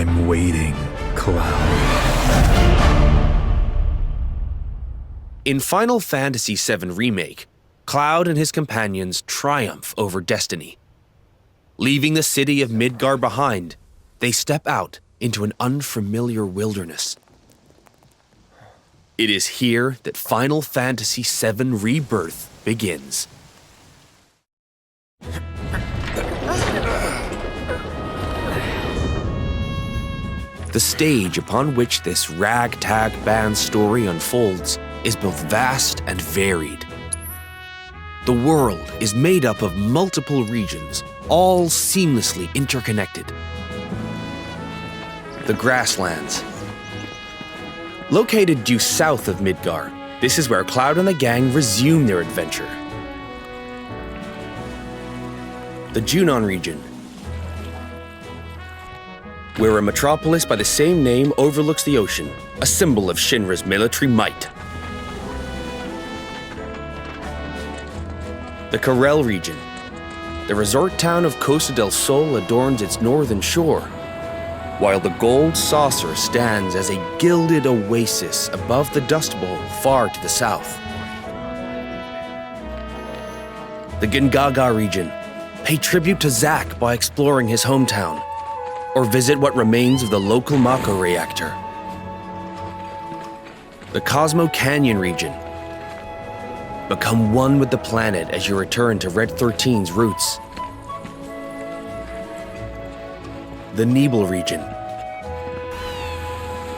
I'm waiting, Cloud. In Final Fantasy VII Remake, Cloud and his companions triumph over destiny. Leaving the city of Midgar behind, they step out into an unfamiliar wilderness. It is here that Final Fantasy VII Rebirth begins. The stage upon which this ragtag band story unfolds is both vast and varied. The world is made up of multiple regions, all seamlessly interconnected. The Grasslands. Located due south of Midgar, this is where Cloud and the gang resume their adventure. The Junon region, where a metropolis by the same name overlooks the ocean, a symbol of Shinra's military might. The Corel region. The resort town of Costa del Sol adorns its northern shore, while the Gold Saucer stands as a gilded oasis above the Dust Bowl far to the south. The Gingaga region. Pay tribute to Zack by exploring his hometown, or visit what remains of the local Mako reactor. The Cosmo Canyon region. Become one with the planet as you return to Red 13's roots. The Nebel region.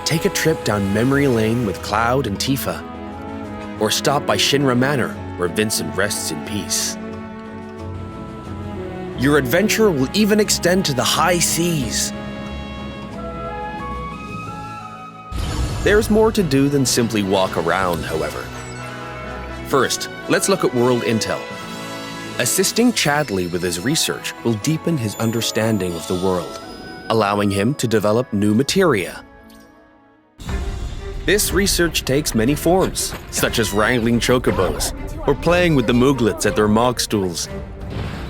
Take a trip down memory lane with Cloud and Tifa, or stop by Shinra Manor, where Vincent rests in peace. Your adventure will even extend to the high seas. There's more to do than simply walk around, however. First, let's look at world intel. Assisting Chadley with his research will deepen his understanding of the world, allowing him to develop new materia. This research takes many forms, such as wrangling chocobos, or playing with the Mooglets at their Mog stools.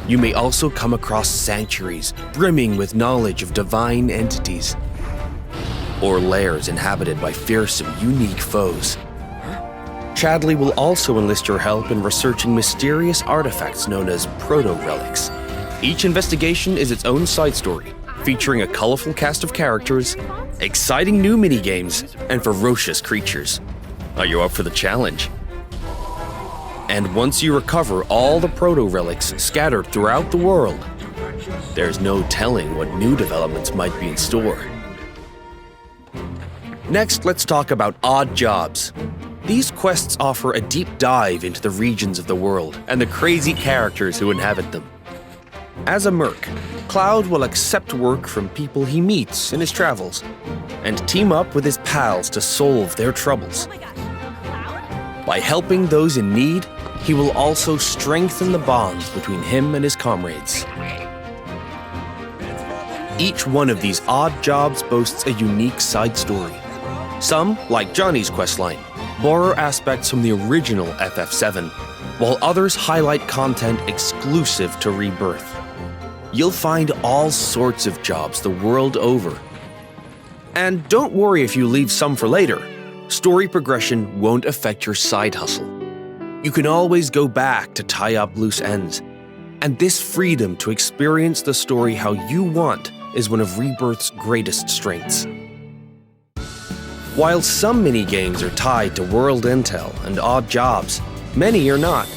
You may also come across sanctuaries brimming with knowledge of divine entities, or lairs inhabited by fearsome, unique foes. Chadley will also enlist your help in researching mysterious artifacts known as proto-relics. Each investigation is its own side story, featuring a colorful cast of characters, exciting new minigames, and ferocious creatures. Are you up for the challenge? And once you recover all the proto-relics scattered throughout the world, there's no telling what new developments might be in store. Next, let's talk about odd jobs. These quests offer a deep dive into the regions of the world and the crazy characters who inhabit them. As a merc, Cloud will accept work from people he meets in his travels and team up with his pals to solve their troubles. By helping those in need, he will also strengthen the bonds between him and his comrades. Each one of these odd jobs boasts a unique side story. Some, like Johnny's questline, borrow aspects from the original FF7, while others highlight content exclusive to Rebirth. You'll find all sorts of jobs the world over. And don't worry if you leave some for later. Story progression won't affect your side hustle. You can always go back to tie up loose ends. And this freedom to experience the story how you want is one of Rebirth's greatest strengths. While some minigames are tied to world intel and odd jobs, many are not.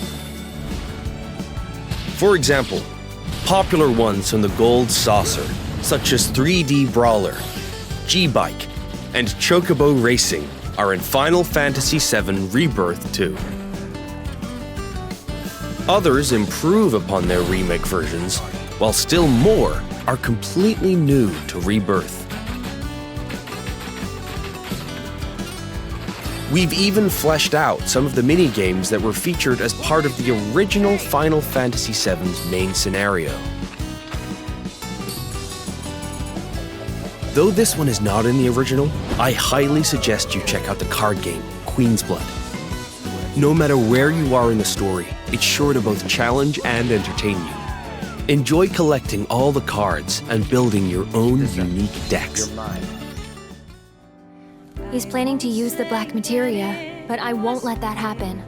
For example, popular ones from the Gold Saucer, such as 3D Brawler, G-Bike, and Chocobo Racing, are in Final Fantasy VII Rebirth 2. Others improve upon their remake versions, while still more are completely new to Rebirth. We've even fleshed out some of the mini-games that were featured as part of the original Final Fantasy VII's main scenario. Though this one is not in the original, I highly suggest you check out the card game, Queen's Blood. No matter where you are in the story, it's sure to both challenge and entertain you. Enjoy collecting all the cards and building your own unique decks. He's planning to use the black materia, but I won't let that happen.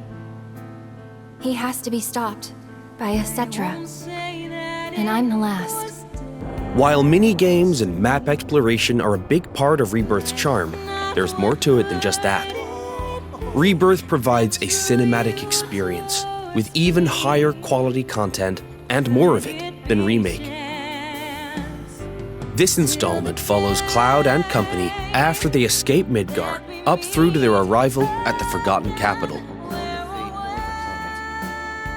He has to be stopped by a Cetra, and I'm the last. While mini-games and map exploration are a big part of Rebirth's charm, there's more to it than just that. Rebirth provides a cinematic experience with even higher quality content and more of it than Remake. This installment follows Cloud and company after they escape Midgar, up through to their arrival at the Forgotten Capital.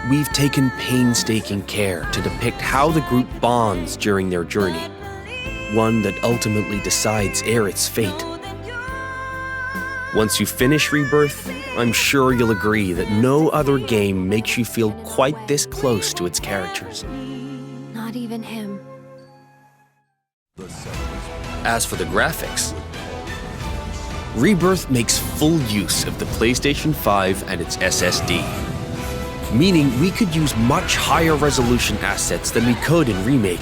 We've taken painstaking care to depict how the group bonds during their journey, one that ultimately decides Aerith's fate. Once you finish Rebirth, I'm sure you'll agree that no other game makes you feel quite this close to its characters. Not even him. As for the graphics, Rebirth makes full use of the PlayStation 5 and its SSD, meaning we could use much higher resolution assets than we could in Remake,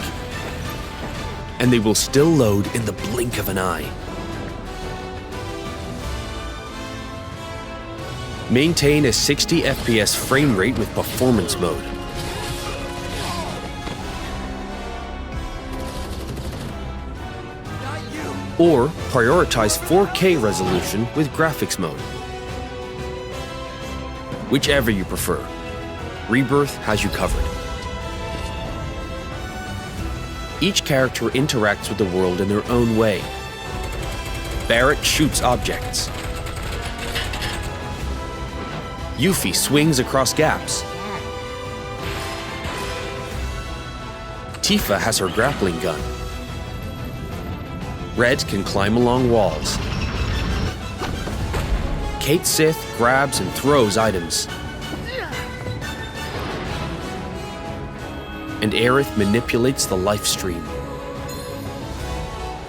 and they will still load in the blink of an eye. Maintain a 60 FPS frame rate with performance mode. Or prioritize 4K resolution with graphics mode. Whichever you prefer, Rebirth has you covered. Each character interacts with the world in their own way. Barrett shoots objects. Yuffie swings across gaps. Tifa has her grappling gun. Red can climb along walls. Kate Sith grabs and throws items. And Aerith manipulates the life stream.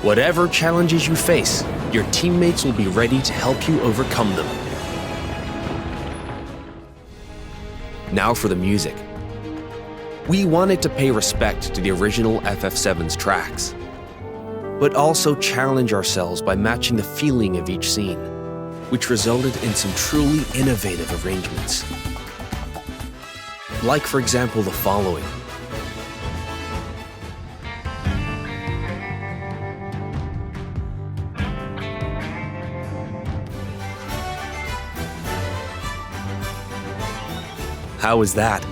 Whatever challenges you face, your teammates will be ready to help you overcome them. Now for the music. We wanted to pay respect to the original FF7's tracks, but also challenge ourselves by matching the feeling of each scene, which resulted in some truly innovative arrangements. Like, for example, the following. How was that?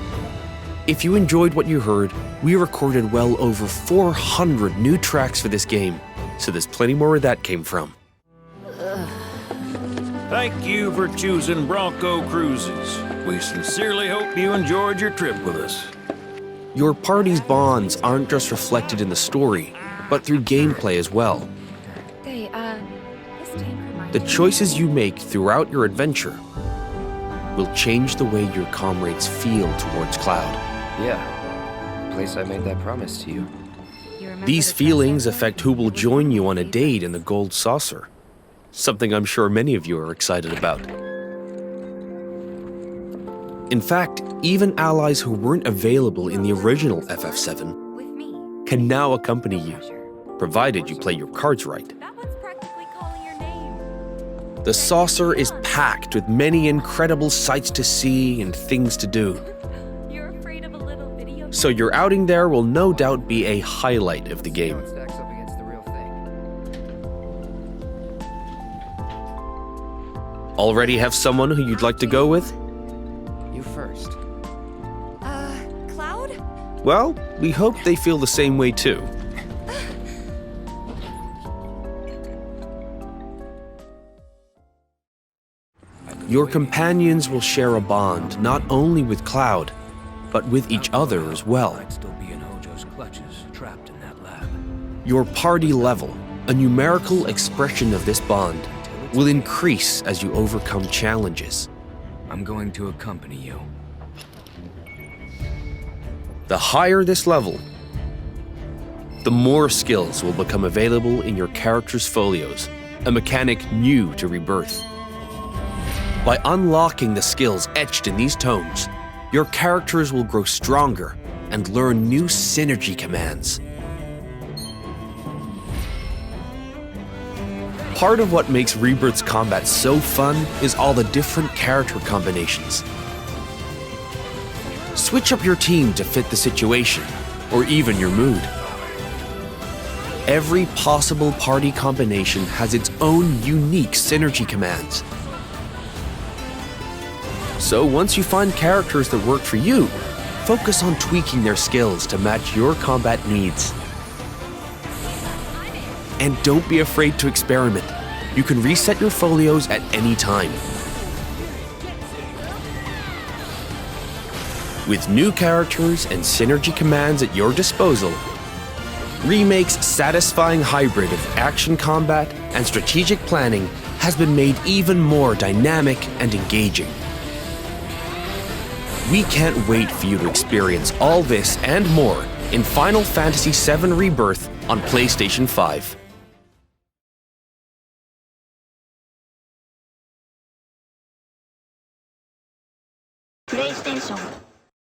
If you enjoyed what you heard, we recorded well over 400 new tracks for this game, so there's plenty more where that came from. Thank you for choosing Bronco Cruises. We sincerely hope you enjoyed your trip with us. Your party's bonds aren't just reflected in the story, but through gameplay as well. Hey, this tank reminds The me- choices you make throughout your adventure will change the way your comrades feel towards Cloud. Yeah, place I made that promise to you. You remember These the feelings present? affect who will join you on a date in the Gold Saucer, something I'm sure many of you are excited about. In fact, even allies who weren't available in the original FF7 With me. can now accompany you, provided you play your cards right. That one's practically calling your name. The saucer is packed with many incredible sights to see and things to do, You're afraid of a little video. so your outing there will no doubt be a highlight of the See how game. it stacks up against the real thing. Already have someone who you'd like to go with? You first. Cloud? Well, we hope they feel the same way too. Your companions will share a bond not only with Cloud, but with each other as well. Might still be in Hojo's clutches, trapped left in that lab. Your party level, a numerical expression of this bond, will increase as you overcome challenges. I'm going to accompany you. The higher this level, the more skills will become available in your character's folios, a mechanic new to Rebirth. By unlocking the skills etched in these tomes, your characters will grow stronger and learn new synergy commands. Part of what makes Rebirth's combat so fun is all the different character combinations. Switch up your team to fit the situation, or even your mood. Every possible party combination has its own unique synergy commands. So once you find characters that work for you, focus on tweaking their skills to match your combat needs. And don't be afraid to experiment. You can reset your folios at any time. With new characters and synergy commands at your disposal, Remake's satisfying hybrid of action combat and strategic planning has been made even more dynamic and engaging. We can't wait for you to experience all this and more in Final Fantasy VII Rebirth on PlayStation 5.